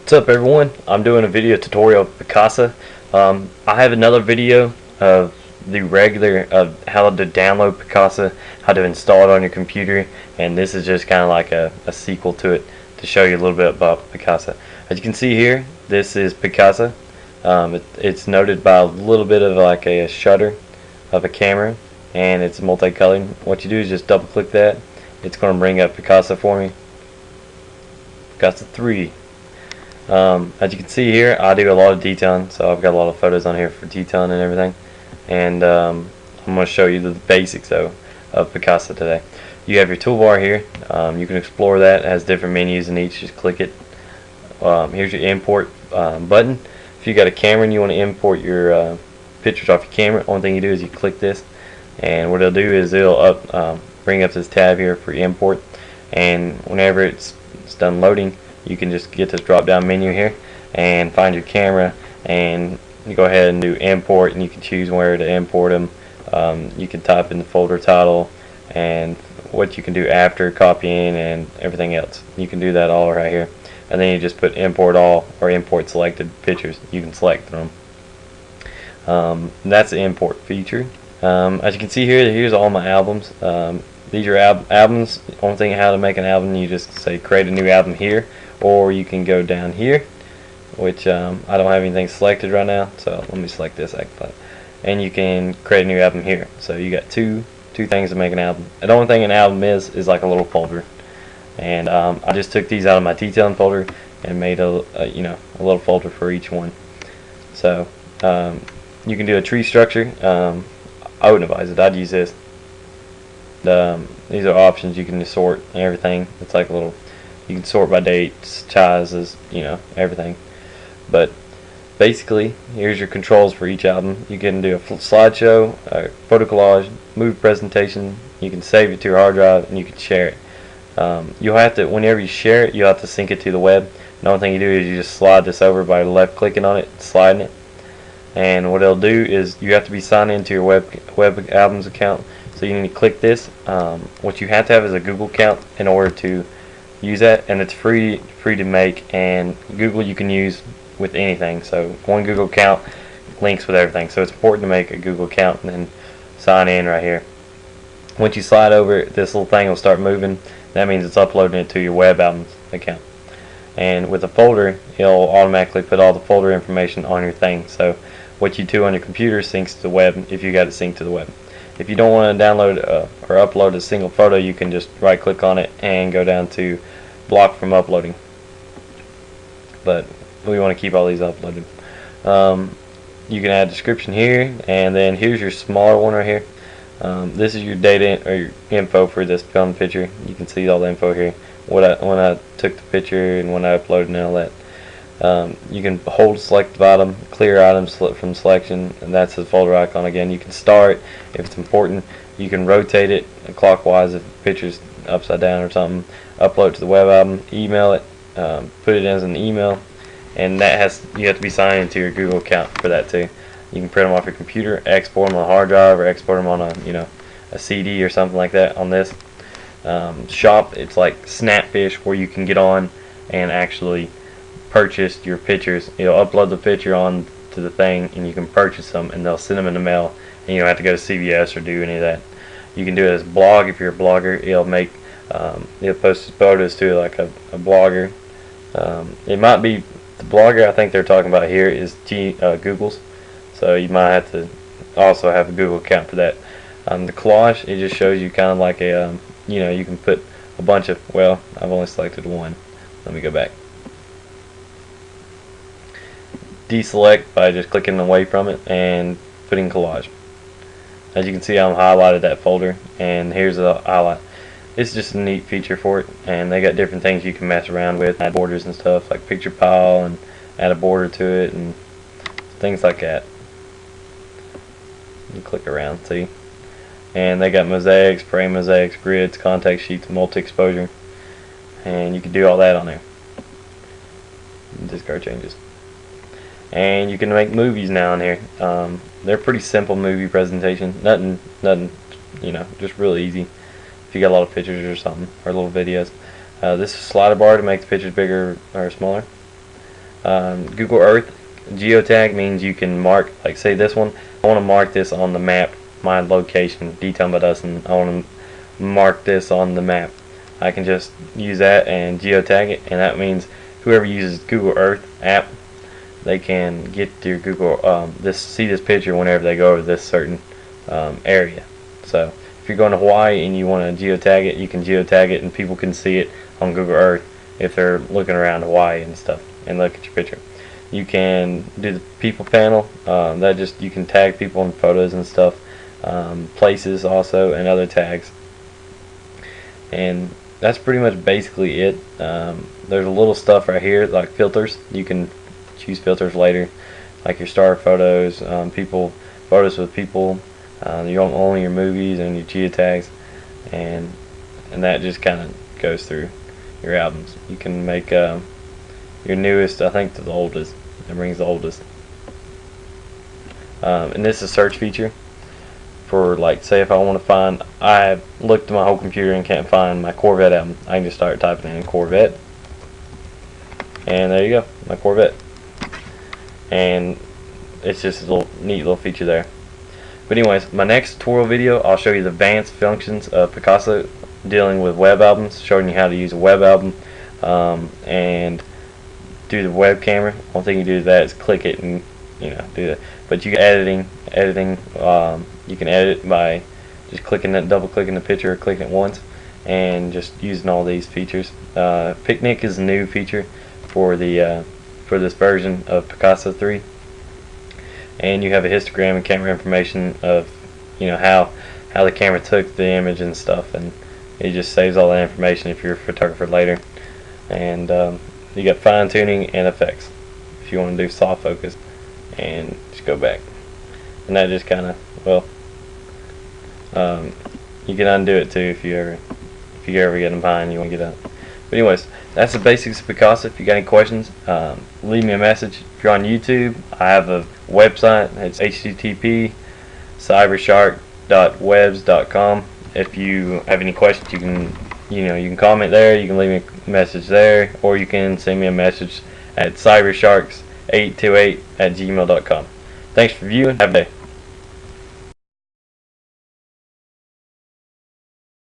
What's up everyone? I'm doing a video tutorial of Picasa. I have another video of the regular of how to download Picasa, how to install it on your computer, and this is just kind of like a sequel to it to show you a little bit about Picasa. As you can see here, this is Picasa. It's noted by a little bit of like a shutter of a camera, and it's multicolored. What you do is just double click that. It's going to bring up Picasa for me. Picasa 3. As you can see here, I do a lot of detailing, so I've got a lot of photos on here for detailing and everything. And I'm going to show you the basics of Picasa today. You have your toolbar here. You can explore that. It has different menus in each. Just click it. Here's your import button. If you got a camera and you want to import your pictures off your camera, only thing you do is you click this, and what it'll do is it'll bring up this tab here for import. And whenever it's done loading, you can just get this drop down menu here and find your camera, and you go ahead and do import, and you can choose where to import them. You can type in the folder title and what you can do after copying and everything else. You can do that all right here, and then you just put import all or import selected pictures. You can select them. That's the import feature. As you can see here, here's all my albums. These are albums. Only thing how to make an album, you just say create a new album here, or you can go down here, which I don't have anything selected right now, so let me select this actually, and you can create a new album here. So you got two things to make an album. The only thing an album is like a little folder, and I just took these out of my detailing folder and made a little folder for each one. So you can do a tree structure. I wouldn't advise it. I'd use this. These are options. You can just sort and everything. It's like a little, you can sort by dates, sizes, everything. But basically, here's your controls for each album. You can do a slideshow, a photo collage, move presentation. You can save it to your hard drive, and you can share it. You'll have to, whenever you share it, you'll have to sync it to the web. The only thing you do is you just slide this over by left clicking on it, sliding it. And what it'll do is you have to be signed into your web albums account. So you need to click this. What you have to have is a Google account in order to use that, and it's free to make. And Google you can use with anything. So one Google account links with everything. So it's important to make a Google account and then sign in right here. Once you slide over, this little thing will start moving. That means it's uploading it to your web albums account. And with a folder, it'll automatically put all the folder information on your thing. So what you do on your computer syncs to the web if you got it synced to the web. If you don't want to download or upload a single photo, you can just right click on it and go down to block from uploading. But we want to keep all these uploaded. You can add a description here, and then here's your smaller one right here. This is your data or your info for this film picture. You can see all the info here. When I took the picture and when I uploaded and all that. You can hold select the bottom, clear items from selection, and that's the folder icon again. You can start if it's important. You can rotate it clockwise if the picture's upside down or something. Upload to the web album, email it, put it as an email, and you have to be signed into your Google account for that too. You can print them off your computer, export them on a hard drive, or export them on a CD or something like that. On this shop, it's like Snapfish, where you can get on and actually purchase your pictures. You'll upload the picture on to the thing, and you can purchase them, and they'll send them in the mail, and you don't have to go to CVS or do any of that. You can do it as a blog if you're a blogger. It'll post photos to like a blogger. It might be the blogger I think they're talking about here is Google's, so you might have to also have a Google account for that. The collage, it just shows you kind of like a you can put a bunch of, well, I've only selected one. Let me go back. Deselect by just clicking away from it and putting collage. As you can see, I'm highlighted that folder, and here's the highlight. It's just a neat feature for it, and they got different things you can mess around with, add borders and stuff like picture pile, and add a border to it and things like that. You click around, see, and they got mosaics, frame mosaics, grids, contact sheets, multi-exposure, and you can do all that on there. Discard changes. And you can make movies now in here. They're pretty simple movie presentation. Nothing, just really easy. If you got a lot of pictures or something, or little videos. This is a slider bar to make the pictures bigger or smaller. Google Earth geotag means you can mark, like say this one, I want to mark this on the map, my location, D-Town by Dustin, I want to mark this on the map. I can just use that and geotag it, and that means whoever uses Google Earth app, they can get to your Google, see this picture whenever they go over this certain area. So if you're going to Hawaii and you want to geotag it, you can geotag it and people can see it on Google Earth if they're looking around Hawaii and stuff and look at your picture. You can do the people panel, that just, you can tag people in photos and stuff, places also, and other tags. And that's pretty much basically it. There's a little stuff right here like filters. You can choose filters later, like your star photos, photos with people, only your movies and your geotags, and that just kind of goes through your albums. You can make your newest, I think, to the oldest. It brings the oldest. And this is a search feature for, like, say if I want to find, I looked at my whole computer and can't find my Corvette album, I can just start typing in Corvette, and there you go, my Corvette. And it's just a neat little feature there. But anyways, my next tutorial video, I'll show you the advanced functions of Picasa dealing with web albums, showing you how to use a web album, and do the web camera. One thing you do to that is click it and do that. But you can editing. You can edit by just clicking that, double clicking the picture, or clicking it once, and just using all these features. Picnic is a new feature for the for this version of Picasa 3, and you have a histogram and camera information of how the camera took the image and stuff, and it just saves all that information if you're a photographer later. And you got fine tuning and effects if you want to do soft focus, and just go back, and that just kind of, well, you can undo it too if you ever get in behind, you want to get out. But anyways, that's the basics of Picasa. If you got any questions, leave me a message. If you're on YouTube, I have a website. It's http://cybershark.webs.com. If you have any questions, you can you can comment there, you can leave me a message there, or you can send me a message at cybersharks828@gmail.com. Thanks for viewing. Have a day.